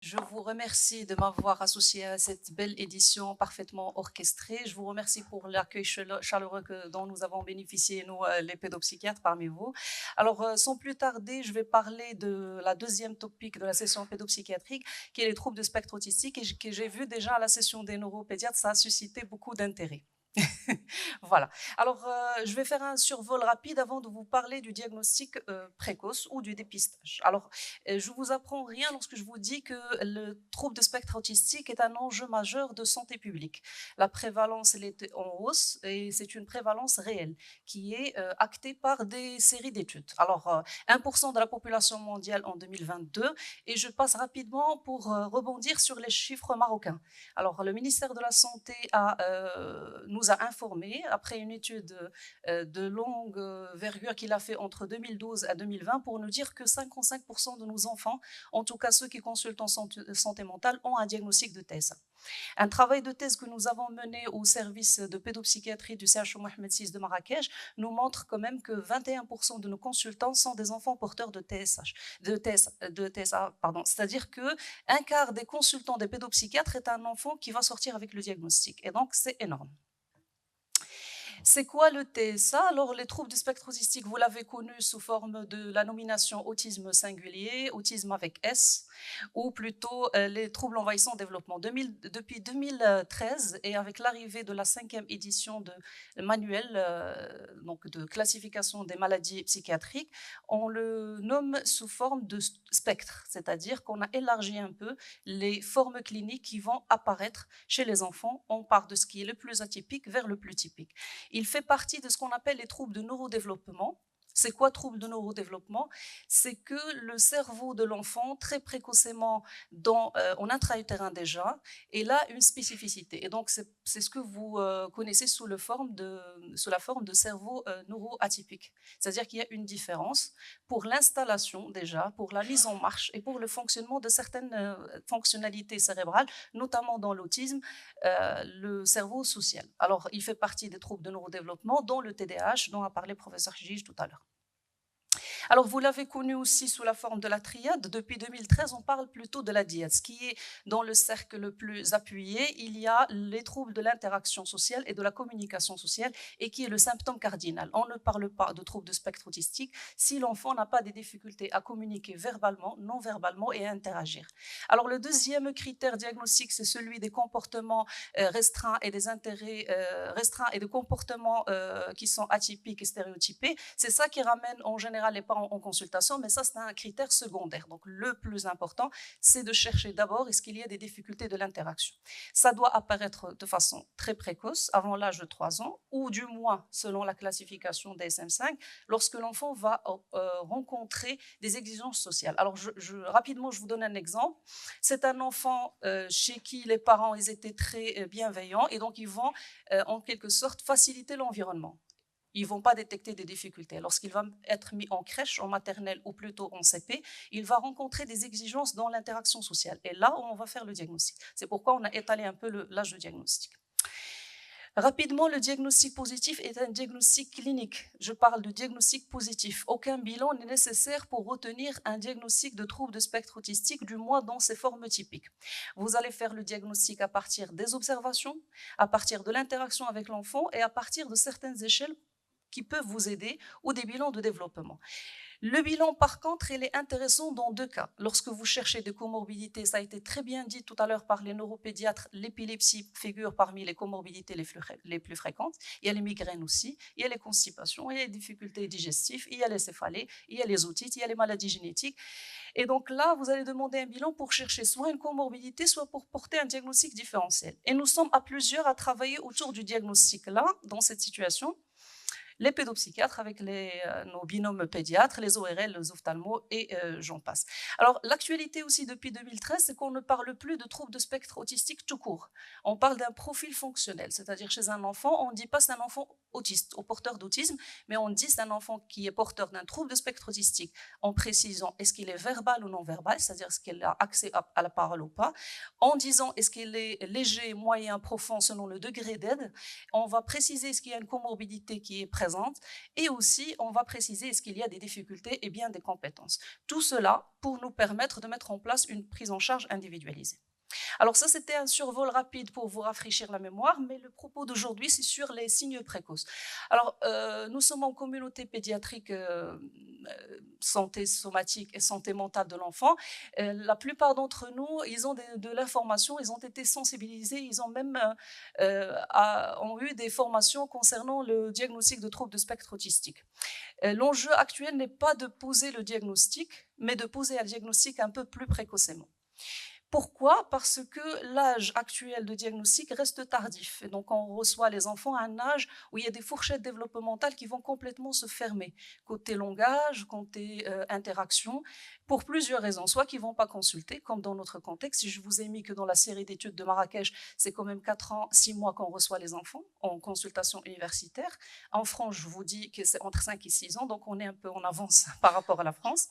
Je vous remercie de m'avoir associé à cette belle édition parfaitement orchestrée. Je vous remercie pour l'accueil chaleureux dont nous avons bénéficié, nous, les pédopsychiatres parmi vous. Alors, sans plus tarder, je vais parler de la deuxième topic de la session pédopsychiatrique, qui est les troubles de spectre autistique, et que j'ai vu déjà à la session des neuropédiatres, ça a suscité beaucoup d'intérêt. Voilà. Alors, je vais faire un survol rapide avant de vous parler du diagnostic précoce ou du dépistage. Alors, je vous apprends rien lorsque je vous dis que le trouble de spectre autistique est un enjeu majeur de santé publique. La prévalence, elle est en hausse et c'est une prévalence réelle qui est actée par des séries d'études. Alors, 1% de la population mondiale en 2022, et je passe rapidement pour rebondir sur les chiffres marocains. Alors, le ministère de la Santé nous a informés, après une étude de longue vergure qu'il a fait entre 2012 à 2020, pour nous dire que 55% de nos enfants, en tout cas ceux qui consultent en santé mentale, ont un diagnostic de TSA. Un travail de thèse que nous avons mené au service de pédopsychiatrie du CHU Mohamed VI de Marrakech nous montre quand même que 21% de nos consultants sont des enfants porteurs de TSH, de TSA, pardon. C'est-à-dire que un quart des consultants des pédopsychiatres est un enfant qui va sortir avec le diagnostic. Et donc, c'est énorme. C'est quoi le TSA? Alors, les troubles du spectre autistique, vous l'avez connu sous forme de la nomination autisme singulier, autisme avec S, ou plutôt les troubles envahissants développement. Depuis 2013, et avec l'arrivée de la 5e édition de manuel donc de classification des maladies psychiatriques, on le nomme sous forme de spectre, c'est-à-dire qu'on a élargi un peu les formes cliniques qui vont apparaître chez les enfants. On part de ce qui est le plus atypique vers le plus typique. Il fait partie de ce qu'on appelle les troubles de neurodéveloppement. C'est quoi trouble de neurodéveloppement? C'est que le cerveau de l'enfant, très précocement en intra-utérin déjà, est là une spécificité. Et donc, c'est ce que vous connaissez sous la forme de cerveau neuroatypique. C'est-à-dire qu'il y a une différence pour l'installation déjà, pour la mise en marche et pour le fonctionnement de certaines fonctionnalités cérébrales, notamment dans l'autisme, le cerveau social. Alors, il fait partie des troubles de neurodéveloppement, dont le TDAH, dont a parlé le professeur Gige tout à l'heure. Alors, vous l'avez connu aussi sous la forme de la triade. Depuis 2013, on parle plutôt de la diade. Ce qui est dans le cercle le plus appuyé, il y a les troubles de l'interaction sociale et de la communication sociale, et qui est le symptôme cardinal. On ne parle pas de troubles de spectre autistique si l'enfant n'a pas des difficultés à communiquer verbalement, non verbalement et à interagir. Alors, le deuxième critère diagnostique, c'est celui des comportements restreints et des intérêts restreints et de comportements qui sont atypiques et stéréotypés. C'est ça qui ramène en général les parents en consultation, mais ça, c'est un critère secondaire. Donc, le plus important, c'est de chercher d'abord est-ce qu'il y a des difficultés de l'interaction. Ça doit apparaître de façon très précoce, avant l'âge de 3 ans, ou du moins, selon la classification DSM-5, lorsque l'enfant va rencontrer des exigences sociales. Alors, rapidement, je vous donne un exemple. C'est un enfant chez qui les parents ils étaient très bienveillants, et donc ils vont en quelque sorte faciliter l'environnement. Ils ne vont pas détecter des difficultés. Lorsqu'il va être mis en crèche, en maternelle ou plutôt en CP, il va rencontrer des exigences dans l'interaction sociale. Et là, on va faire le diagnostic. C'est pourquoi on a étalé un peu l'âge de diagnostic. Rapidement, le diagnostic positif est un diagnostic clinique. Je parle de diagnostic positif. Aucun bilan n'est nécessaire pour retenir un diagnostic de trouble de spectre autistique, du moins dans ses formes typiques. Vous allez faire le diagnostic à partir des observations, à partir de l'interaction avec l'enfant et à partir de certaines échelles qui peuvent vous aider, ou des bilans de développement. Le bilan, par contre, il est intéressant dans deux cas. Lorsque vous cherchez des comorbidités, ça a été très bien dit tout à l'heure par les neuropédiatres, l'épilepsie figure parmi les comorbidités les plus fréquentes. Il y a les migraines aussi, il y a les constipations, il y a les difficultés digestives, il y a les céphalées, il y a les otites, il y a les maladies génétiques. Et donc là, vous allez demander un bilan pour chercher soit une comorbidité, soit pour porter un diagnostic différentiel. Et nous sommes à plusieurs à travailler autour du diagnostic-là, dans cette situation. Les pédopsychiatres avec nos binômes pédiatres, les ORL, les ophtalmos et j'en passe. Alors, l'actualité aussi depuis 2013, c'est qu'on ne parle plus de troubles de spectre autistique tout court. On parle d'un profil fonctionnel, c'est-à-dire chez un enfant, on ne dit pas c'est un enfant autiste ou porteur d'autisme, mais on dit c'est un enfant qui est porteur d'un trouble de spectre autistique, en précisant est-ce qu'il est verbal ou non verbal, c'est-à-dire est-ce qu'il a accès à la parole ou pas, en disant est-ce qu'il est léger, moyen, profond selon le degré d'aide. On va préciser est-ce qu'il y a une comorbidité qui est présente présente et aussi on va préciser est-ce qu'il y a des difficultés et bien des compétences. Tout cela pour nous permettre de mettre en place une prise en charge individualisée. Alors ça, c'était un survol rapide pour vous rafraîchir la mémoire, mais le propos d'aujourd'hui, c'est sur les signes précoces. Alors, nous sommes en communauté pédiatrique santé somatique et santé mentale de l'enfant. La plupart d'entre nous, ils ont de l'information, ils ont été sensibilisés, ils ont même ont eu des formations concernant le diagnostic de troubles de spectre autistique. L'enjeu actuel n'est pas de poser le diagnostic, mais de poser un diagnostic un peu plus précocement. Pourquoi? Parce que l'âge actuel de diagnostic reste tardif. Et donc, on reçoit les enfants à un âge où il y a des fourchettes développementales qui vont complètement se fermer, côté langage, côté interaction, pour plusieurs raisons. Soit qu'ils ne vont pas consulter, comme dans notre contexte. Si je vous ai mis que dans la série d'études de Marrakech, c'est quand même 4 ans, 6 mois qu'on reçoit les enfants en consultation universitaire. En France, je vous dis que c'est entre 5 et 6 ans, donc on est un peu en avance par rapport à la France.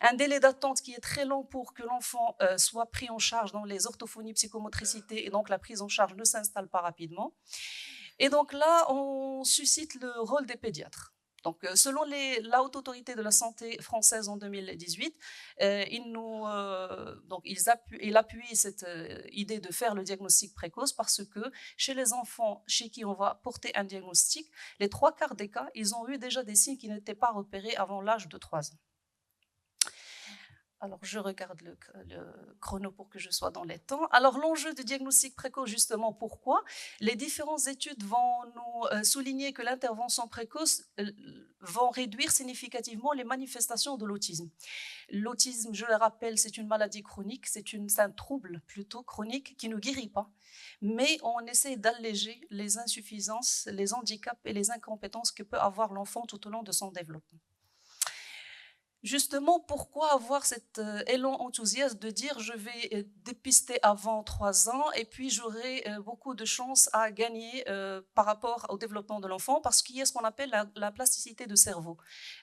Un délai d'attente qui est très long pour que l'enfant soit pris en charge dans les orthophonies, psychomotricité, et donc la prise en charge ne s'installe pas rapidement. Et donc là, on suscite le rôle des pédiatres. Donc, selon la Haute Autorité de la Santé française en 2018, il appuie cette idée de faire le diagnostic précoce parce que chez les enfants chez qui on va porter un diagnostic, les 3/4 des cas, ils ont eu déjà des signes qui n'étaient pas repérés avant l'âge de 3 ans. Alors, je regarde le chrono pour que je sois dans les temps. Alors, l'enjeu du diagnostic précoce, justement, pourquoi? Les différentes études vont nous souligner que l'intervention précoce vont réduire significativement les manifestations de l'autisme. L'autisme, je le rappelle, c'est une maladie chronique, c'est un trouble plutôt chronique qui ne guérit pas, mais on essaie d'alléger les insuffisances, les handicaps et les incompétences que peut avoir l'enfant tout au long de son développement. Justement, pourquoi avoir cet élan enthousiaste de dire je vais dépister avant 3 ans et puis j'aurai beaucoup de chances à gagner par rapport au développement de l'enfant parce qu'il y a ce qu'on appelle la plasticité de cerveau,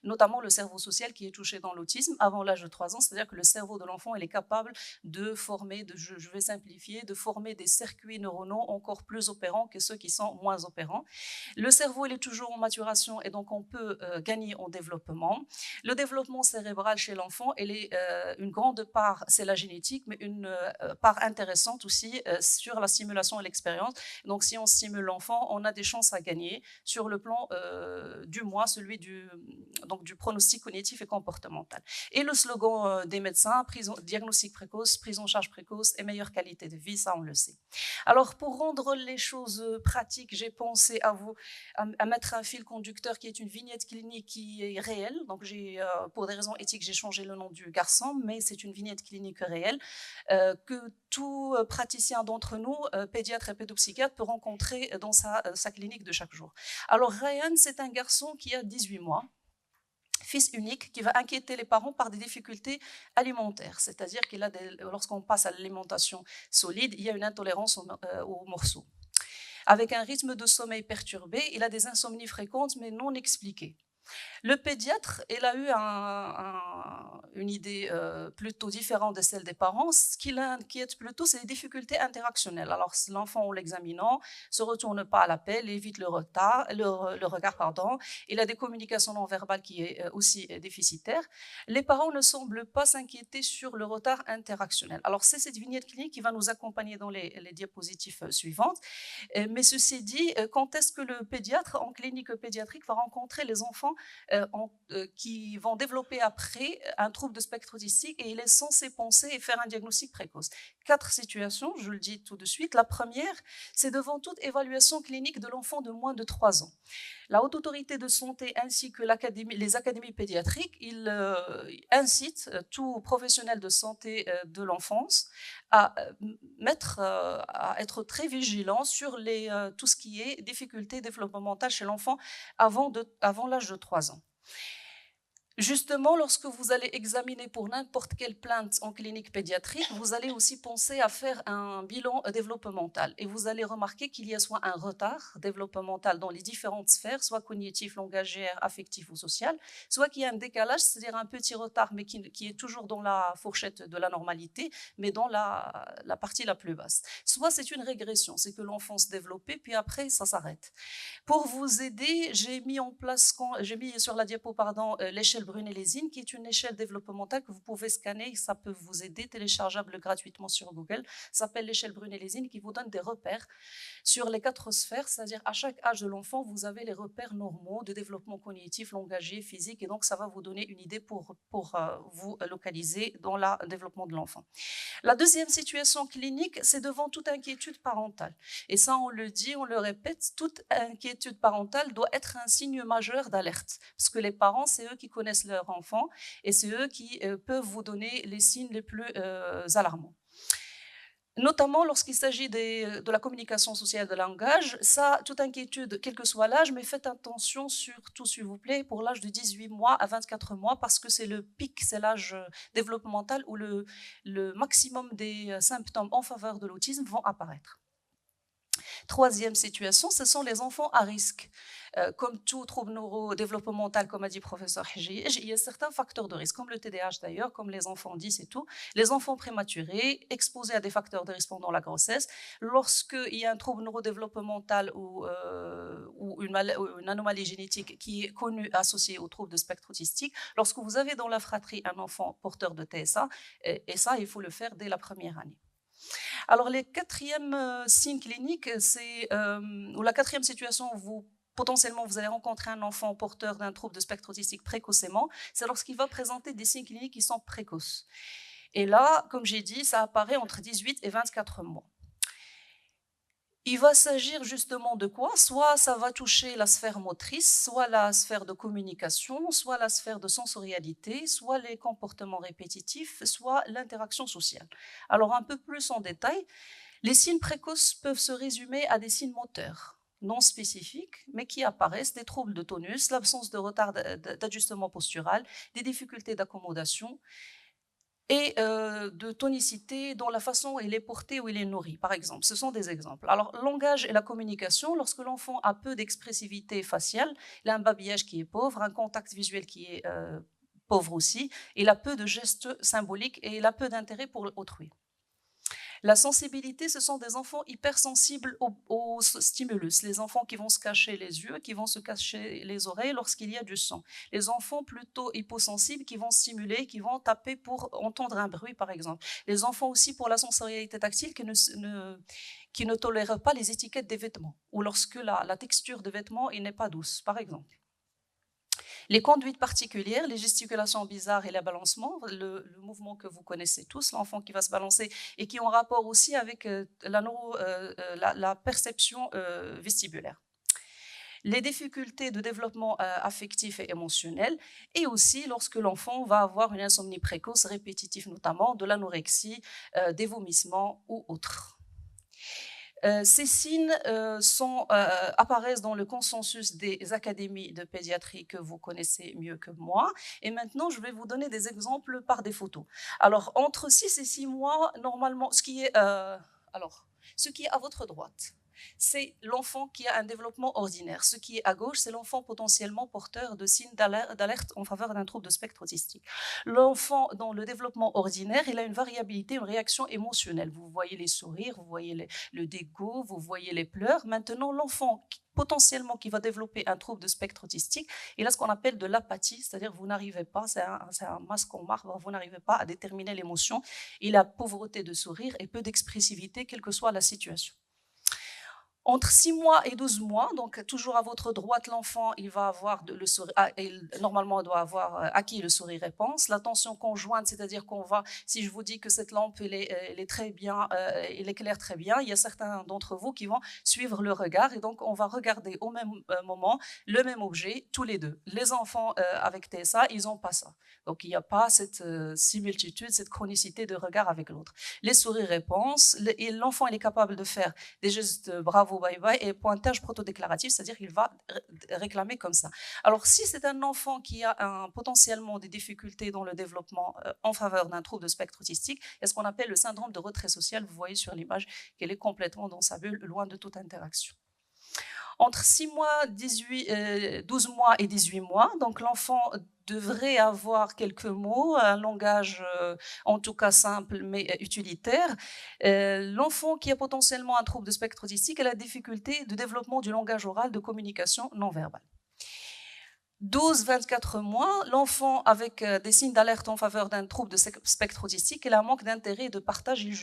notamment le cerveau social qui est touché dans l'autisme avant l'âge de 3 ans, c'est-à-dire que le cerveau de l'enfant il est capable de former, je vais simplifier, de former des circuits neuronaux encore plus opérants que ceux qui sont moins opérants. Le cerveau il est toujours en maturation et donc on peut gagner en développement. Le développement cérébrale chez l'enfant, elle est une grande part, c'est la génétique, mais une part intéressante aussi sur la stimulation et l'expérience. Donc, si on stimule l'enfant, on a des chances à gagner sur le plan du moins, celui du pronostic cognitif et comportemental. Et le slogan des médecins, diagnostic précoce, prise en charge précoce et meilleure qualité de vie, ça on le sait. Alors, pour rendre les choses pratiques, j'ai pensé à mettre un fil conducteur qui est une vignette clinique qui est réelle. Donc, pour des raisons éthiques, j'ai changé le nom du garçon, mais c'est une vignette clinique réelle que tout praticien d'entre nous, pédiatre et pédopsychiatre, peut rencontrer dans sa clinique de chaque jour. Alors, Ryan, c'est un garçon qui a 18 mois. Fils unique qui va inquiéter les parents par des difficultés alimentaires, c'est-à-dire lorsqu'on passe à l'alimentation solide, il y a une intolérance aux morceaux. Avec un rythme de sommeil perturbé, il a des insomnies fréquentes mais non expliquées. Le pédiatre, il a eu une idée plutôt différente de celle des parents. Ce qui l'inquiète plutôt, c'est les difficultés interactionnelles. Alors, l'enfant, en l'examinant, se retourne pas à l'appel, évite le regard. Il a des communications non verbales qui est aussi déficitaire. Les parents ne semblent pas s'inquiéter sur le retard interactionnel. Alors, c'est cette vignette clinique qui va nous accompagner dans les diapositives suivantes. Mais ceci dit, quand est-ce que le pédiatre, en clinique pédiatrique, va rencontrer les enfants qui vont développer après un trouble de spectre autistique et il est censé penser et faire un diagnostic précoce. 4 situations, je le dis tout de suite. La première, c'est devant toute évaluation clinique de l'enfant de moins de 3 ans. La Haute Autorité de Santé ainsi que les académies pédiatriques, ils incitent tout professionnel de santé de l'enfance à être très vigilant sur tout ce qui est difficultés développementales chez l'enfant avant l'âge de 3 ans. Justement, lorsque vous allez examiner pour n'importe quelle plainte en clinique pédiatrique, vous allez aussi penser à faire un bilan développemental. Et vous allez remarquer qu'il y a soit un retard développemental dans les différentes sphères, soit cognitif, langagière, affectif ou social, soit qu'il y a un décalage, c'est-à-dire un petit retard, mais qui est toujours dans la fourchette de la normalité, mais dans la partie la plus basse. Soit c'est une régression, c'est que l'enfant se développe, puis après, ça s'arrête. Pour vous aider, j'ai mis sur la diapo l'échelle Brunellesine, qui est une échelle développementale que vous pouvez scanner, ça peut vous aider, téléchargeable gratuitement sur Google. Ça s'appelle l'échelle Brunellesine, qui vous donne des repères sur les 4 sphères, c'est-à-dire à chaque âge de l'enfant, vous avez les repères normaux de développement cognitif, langagier, physique, et donc ça va vous donner une idée pour vous localiser dans le développement de l'enfant. La deuxième situation clinique, c'est devant toute inquiétude parentale. Et ça, on le dit, on le répète, toute inquiétude parentale doit être un signe majeur d'alerte. Parce que les parents, c'est eux qui connaissent leur enfant et c'est eux qui peuvent vous donner les signes les plus alarmants. Notamment lorsqu'il s'agit de la communication sociale de langage, ça, toute inquiétude, quel que soit l'âge, mais faites attention surtout, s'il vous plaît, pour l'âge de 18 mois à 24 mois, parce que c'est le pic, c'est l'âge développemental où le maximum des symptômes en faveur de l'autisme vont apparaître. Troisième situation, ce sont les enfants à risque. Comme tout trouble neurodéveloppemental, comme a dit le professeur Hijij, il y a certains facteurs de risque, comme le TDAH d'ailleurs, comme les enfants 10 et tout. Les enfants prématurés, exposés à des facteurs de risque pendant la grossesse. Lorsqu'il y a un trouble neurodéveloppemental ou une anomalie génétique qui est connue, associée au trouble de spectre autistique, lorsque vous avez dans la fratrie un enfant porteur de TSA, et ça, il faut le faire dès la première année. Alors, les quatrièmes signes cliniques, ou la quatrième situation où potentiellement vous allez rencontrer un enfant porteur d'un trouble de spectre autistique précocement, c'est lorsqu'il va présenter des signes cliniques qui sont précoces. Et là, comme j'ai dit, ça apparaît entre 18 et 24 mois. Il va s'agir justement de quoi? Soit ça va toucher la sphère motrice, soit la sphère de communication, soit la sphère de sensorialité, soit les comportements répétitifs, soit l'interaction sociale. Alors un peu plus en détail, les signes précoces peuvent se résumer à des signes moteurs non spécifiques, mais qui apparaissent, des troubles de tonus, l'absence de retard d'ajustement postural, des difficultés d'accommodation, et de tonicité dans la façon où il est porté, où il est nourri, par exemple. Ce sont des exemples. Alors, le langage et la communication, lorsque l'enfant a peu d'expressivité faciale, il a un babillage qui est pauvre, un contact visuel qui est pauvre aussi, il a peu de gestes symboliques et il a peu d'intérêt pour autrui. La sensibilité, ce sont des enfants hypersensibles aux stimulus. Les enfants qui vont se cacher les yeux, qui vont se cacher les oreilles lorsqu'il y a du son. Les enfants plutôt hyposensibles qui vont stimuler, qui vont taper pour entendre un bruit, par exemple. Les enfants aussi pour la sensorialité tactile qui ne tolèrent pas les étiquettes des vêtements ou lorsque la texture de vêtements n'est pas douce, par exemple. Les conduites particulières, les gesticulations bizarres et les balancements, le mouvement que vous connaissez tous, l'enfant qui va se balancer et qui ont rapport aussi avec la perception vestibulaire. Les difficultés de développement affectif et émotionnel, et aussi lorsque l'enfant va avoir une insomnie précoce, répétitive notamment, de l'anorexie, des vomissements ou autres. Ces signes apparaissent dans le consensus des académies de pédiatrie que vous connaissez mieux que moi. Et maintenant, je vais vous donner des exemples par des photos. Alors, entre 6 et 6 mois, normalement, ce qui est à votre droite, c'est l'enfant qui a un développement ordinaire. Ce qui est à gauche, c'est l'enfant potentiellement porteur de signes d'alerte en faveur d'un trouble de spectre autistique. L'enfant, dans le développement ordinaire, il a une variabilité, une réaction émotionnelle. Vous voyez les sourires, vous voyez le dégoût, vous voyez les pleurs. Maintenant, l'enfant potentiellement qui va développer un trouble de spectre autistique, il a ce qu'on appelle de l'apathie, c'est-à-dire vous n'arrivez pas, c'est un masque en marbre, vous n'arrivez pas à déterminer l'émotion. Il a pauvreté de sourire et peu d'expressivité, quelle que soit la situation. Entre 6 mois et 12 mois, donc toujours à votre droite, l'enfant, il va avoir normalement, il doit avoir acquis le sourire-réponse. L'attention conjointe, c'est-à-dire qu'on va, si je vous dis que cette lampe, elle est très bien, elle éclaire très bien, il y a certains d'entre vous qui vont suivre le regard et donc on va regarder au même moment le même objet, tous les deux. Les enfants avec TSA, ils n'ont pas ça. Donc il n'y a pas cette similitude, cette chronicité de regard avec l'autre. Les sourires-réponses, l'enfant, il est capable de faire des gestes bravo bravo, bye bye, et pointage protodéclaratif, c'est-à-dire qu'il va réclamer comme ça. Alors, si c'est un enfant qui a potentiellement des difficultés dans le développement en faveur d'un trouble de spectre autistique, il y a ce qu'on appelle le syndrome de retrait social. Vous voyez sur l'image qu'elle est complètement dans sa bulle, loin de toute interaction. Entre 6 mois, 12 mois et 18 mois, donc l'enfant devrait avoir quelques mots, un langage en tout cas simple mais utilitaire. L'enfant qui a potentiellement un trouble de spectre autistique a la difficulté de développement du langage oral de communication non verbale. 12-24 mois, l'enfant avec des signes d'alerte en faveur d'un trouble de spectre autistique, il a un manque d'intérêt et de partage, il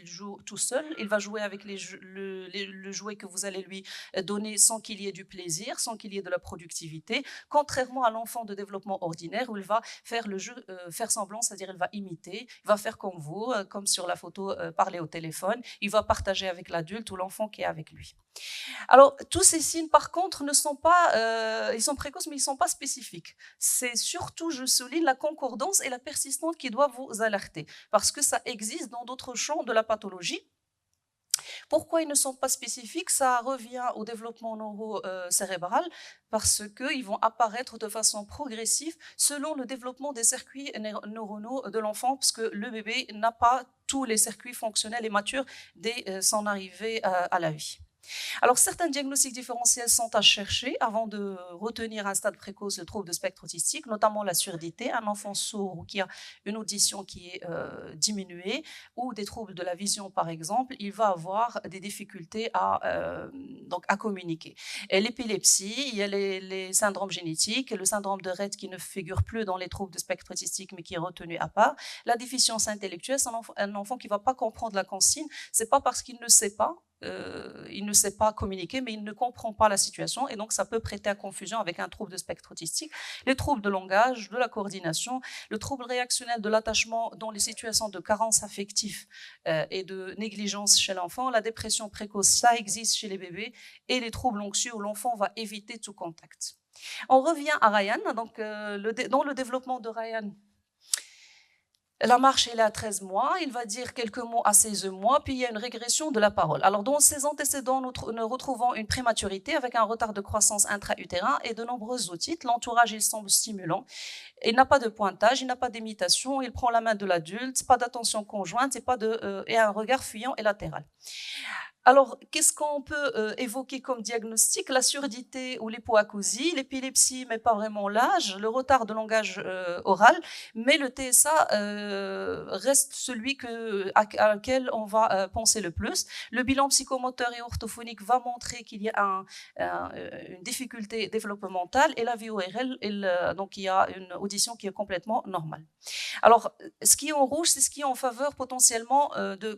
joue tout seul, il va jouer avec le jouet que vous allez lui donner sans qu'il y ait du plaisir, sans qu'il y ait de la productivité, contrairement à l'enfant de développement ordinaire où il va faire le jeu, faire semblant, c'est-à-dire il va imiter, il va faire comme vous, comme sur la photo, parler au téléphone, il va partager avec l'adulte ou l'enfant qui est avec lui. Alors, tous ces signes, par contre, ne sont pas, ils sont précoces, mais ils ne sont pas spécifiques. C'est surtout, je souligne, la concordance et la persistance qui doivent vous alerter, parce que ça existe dans d'autres champs de la pathologie. Pourquoi ils ne sont pas spécifiques? Ça revient au développement neurocérébral, parce qu'ils vont apparaître de façon progressive selon le développement des circuits neuronaux de l'enfant, parce que le bébé n'a pas tous les circuits fonctionnels et matures dès son arrivée à la vie. Alors, certains diagnostics différentiels sont à chercher avant de retenir un stade précoce de trouble de spectre autistique, notamment la surdité, un enfant sourd ou qui a une audition qui est diminuée, ou des troubles de la vision, par exemple, il va avoir des difficultés à communiquer. Et l'épilepsie, il y a les syndromes génétiques, le syndrome de Rett qui ne figure plus dans les troubles de spectre autistique, mais qui est retenu à part. La déficience intellectuelle, c'est un enfant qui ne va pas comprendre la consigne, c'est pas parce qu'il ne sait pas, il ne sait pas communiquer, mais il ne comprend pas la situation et donc ça peut prêter à confusion avec un trouble de spectre autistique. Les troubles de langage, de la coordination, le trouble réactionnel de l'attachement dans les situations de carence affective et de négligence chez l'enfant, la dépression précoce, ça existe chez les bébés, et les troubles anxieux où l'enfant va éviter tout contact. On revient à Ryan, donc dans le développement de Ryan, la marche, elle est à 13 mois, il va dire quelques mots à 16 mois, puis il y a une régression de la parole. Alors, dans ces antécédents, nous retrouvons une prématurité avec un retard de croissance intra-utérin et de nombreuses otites. L'entourage, il semble stimulant. Il n'a pas de pointage, il n'a pas d'imitation, il prend la main de l'adulte, pas d'attention conjointe et un regard fuyant et latéral. Alors, qu'est-ce qu'on peut évoquer comme diagnostic? La surdité ou l'hypoacousie, l'épilepsie, mais pas vraiment l'âge, le retard de langage oral, mais le TSA reste celui à lequel on va penser le plus. Le bilan psychomoteur et orthophonique va montrer qu'il y a une difficulté développementale, et la VORL, donc il y a une audition qui est complètement normale. Alors, ce qui est en rouge, c'est ce qui est en faveur potentiellement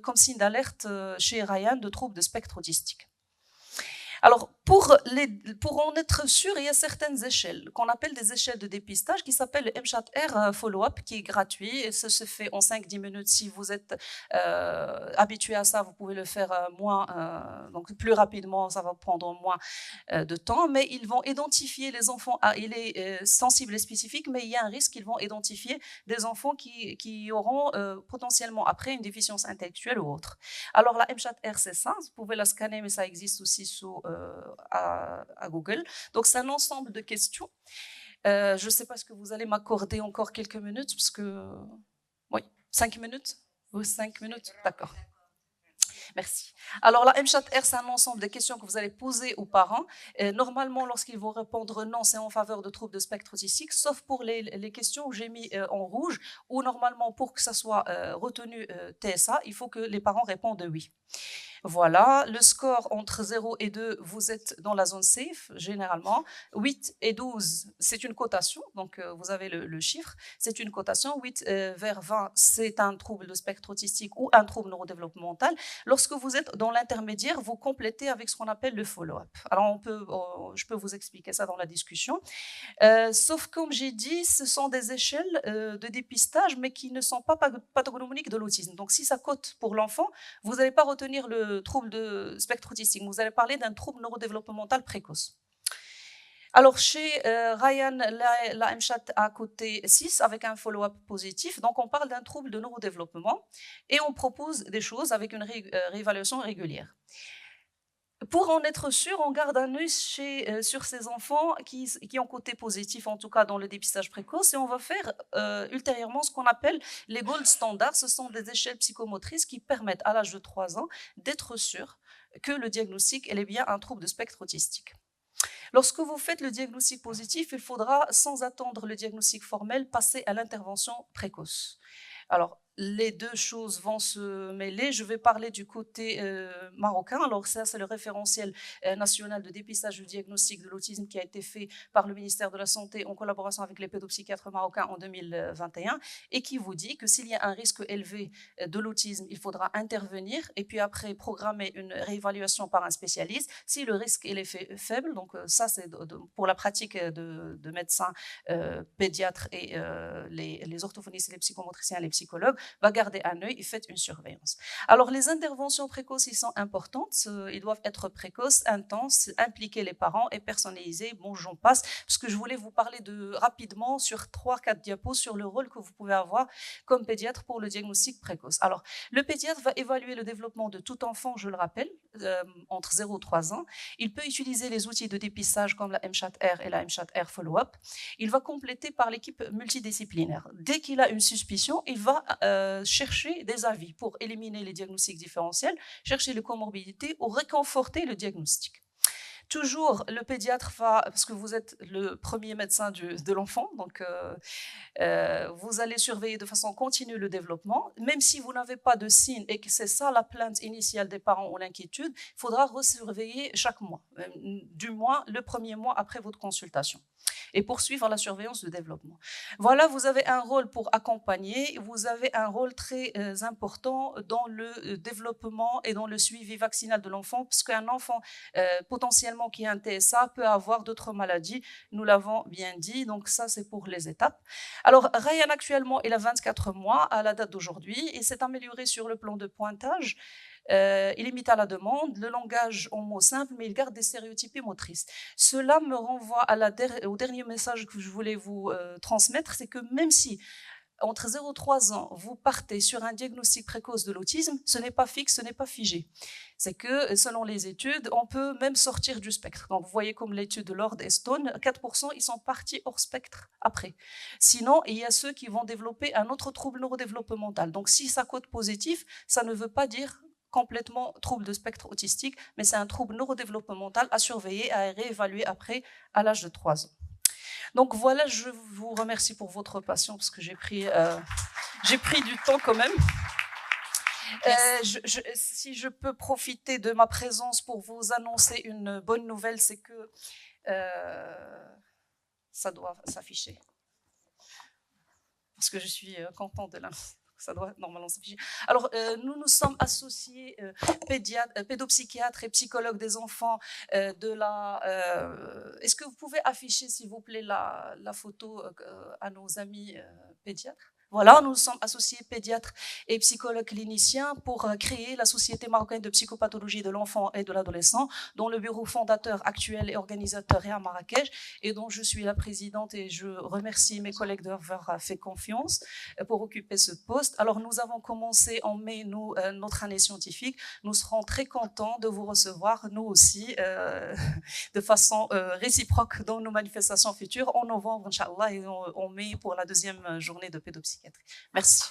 comme signe d'alerte chez Ryan de troubles de spectre autistique. Alors, pour en être sûr, il y a certaines échelles qu'on appelle des échelles de dépistage qui s'appellent le MCHAT-R Follow-up, qui est gratuit et ça se fait en 5-10 minutes. Si vous êtes habitué à ça, vous pouvez le faire donc plus rapidement, ça va prendre moins de temps, mais ils vont identifier les enfants. Il est sensible et spécifique, mais il y a un risque qu'ils vont identifier des enfants qui auront potentiellement après une déficience intellectuelle ou autre. Alors, la MCHAT-R, c'est ça, vous pouvez la scanner, mais ça existe aussi à Google. Donc, c'est un ensemble de questions. Je ne sais pas, est-ce que vous allez m'accorder encore quelques minutes, parce que... Oui, 5 minutes? Oui, 5 minutes, d'accord. Merci. Alors, la MCHAT-R, c'est un ensemble de questions que vous allez poser aux parents. Normalement, lorsqu'ils vont répondre non, c'est en faveur de troubles de spectre autistique, sauf pour les questions où j'ai mis en rouge, où normalement, pour que ça soit retenu TSA, il faut que les parents répondent oui. Voilà, le score entre 0 et 2, vous êtes dans la zone safe, généralement. 8 et 12, c'est une cotation, donc vous avez le chiffre, c'est une cotation. 8 vers 20, c'est un trouble de spectre autistique ou un trouble neurodéveloppemental. Lorsque vous êtes dans l'intermédiaire, vous complétez avec ce qu'on appelle le follow-up. Alors, je peux vous expliquer ça dans la discussion. Sauf, comme j'ai dit, ce sont des échelles de dépistage, mais qui ne sont pas pathognomoniques de l'autisme. Donc, si ça cote pour l'enfant, vous n'allez pas retenir le trouble de spectre autistique. Vous allez parler d'un trouble neurodéveloppemental précoce. Alors, chez Ryan, la MCHAT a coté 6 avec un follow-up positif. Donc, on parle d'un trouble de neurodéveloppement et on propose des choses avec une réévaluation régulière. Pour en être sûr, on garde un œil sur ces enfants qui ont côté positif, en tout cas dans le dépistage précoce, et on va faire ultérieurement ce qu'on appelle les gold standards. Ce sont des échelles psychomotrices qui permettent à l'âge de 3 ans d'être sûr que le diagnostic est bien un trouble de spectre autistique. Lorsque vous faites le diagnostic positif, il faudra, sans attendre le diagnostic formel, passer à l'intervention précoce. Alors, les deux choses vont se mêler. Je vais parler du côté marocain. Alors ça, c'est le référentiel national de dépistage du diagnostic de l'autisme qui a été fait par le ministère de la Santé en collaboration avec les pédopsychiatres marocains en 2021 et qui vous dit que s'il y a un risque élevé de l'autisme, il faudra intervenir et puis après programmer une réévaluation par un spécialiste. Si le risque est faible, donc ça c'est pour la pratique de médecins pédiatres et les orthophonistes, les psychomotriciens, les psychologues, va garder un œil et faites une surveillance. Alors, les interventions précoces, ils sont importantes. Ils doivent être précoces, intenses, impliquer les parents et personnalisées. Bon, j'en passe, parce que je voulais vous parler rapidement sur 3-4 diapos sur le rôle que vous pouvez avoir comme pédiatre pour le diagnostic précoce. Alors, le pédiatre va évaluer le développement de tout enfant, je le rappelle, entre 0 et 3 ans. Il peut utiliser les outils de dépistage comme la MCHAT-R et la MCHAT-R Follow-up. Il va compléter par l'équipe multidisciplinaire. Dès qu'il a une suspicion, il va chercher des avis pour éliminer les diagnostics différentiels, chercher les comorbidités ou réconforter le diagnostic. Toujours, le pédiatre va, parce que vous êtes le premier médecin de l'enfant, donc vous allez surveiller de façon continue le développement. Même si vous n'avez pas de signe et que c'est ça la plainte initiale des parents ou l'inquiétude, il faudra resurveiller chaque mois, du moins le premier mois après votre consultation, et poursuivre la surveillance du développement. Voilà, vous avez un rôle pour accompagner, vous avez un rôle très important dans le développement et dans le suivi vaccinal de l'enfant, parce qu'un enfant potentiellement qui a un TSA peut avoir d'autres maladies, nous l'avons bien dit, donc ça c'est pour les étapes. Alors Ryan actuellement il a 24 mois à la date d'aujourd'hui et s'est amélioré sur le plan de pointage. Il imite à la demande, le langage en mots simples, mais il garde des stéréotypes motrices. Cela me renvoie au dernier message que je voulais vous transmettre, c'est que même si entre 0 et 3 ans, vous partez sur un diagnostic précoce de l'autisme, ce n'est pas fixe, ce n'est pas figé. C'est que, selon les études, on peut même sortir du spectre. Donc, vous voyez comme l'étude de Lord et Stone, 4%, ils sont partis hors spectre après. Sinon, il y a ceux qui vont développer un autre trouble neurodéveloppemental. Donc, si ça code positif, ça ne veut pas dire complètement trouble de spectre autistique, mais c'est un trouble neurodéveloppemental à surveiller, à réévaluer après, à l'âge de 3 ans. Donc voilà, je vous remercie pour votre patience parce que j'ai pris du temps quand même. Si je peux profiter de ma présence pour vous annoncer une bonne nouvelle, c'est que ça doit s'afficher. Parce que je suis contente de l'annoncer. Ça doit normalement s'afficher. Alors, nous sommes associés pédopsychiatres et psychologues des enfants Est-ce que vous pouvez afficher, s'il vous plaît, la photo à nos amis pédiatres? Voilà, nous sommes associés pédiatres et psychologues cliniciens pour créer la Société marocaine de psychopathologie de l'enfant et de l'adolescent, dont le bureau fondateur actuel et organisateur est à Marrakech et dont je suis la présidente, et je remercie mes collègues d'avoir fait confiance pour occuper ce poste. Alors, nous avons commencé en mai, notre année scientifique. Nous serons très contents de vous recevoir, nous aussi, de façon réciproque dans nos manifestations futures en novembre, Inch'Allah, et en mai pour la deuxième journée de pédopsychiatrie. Merci.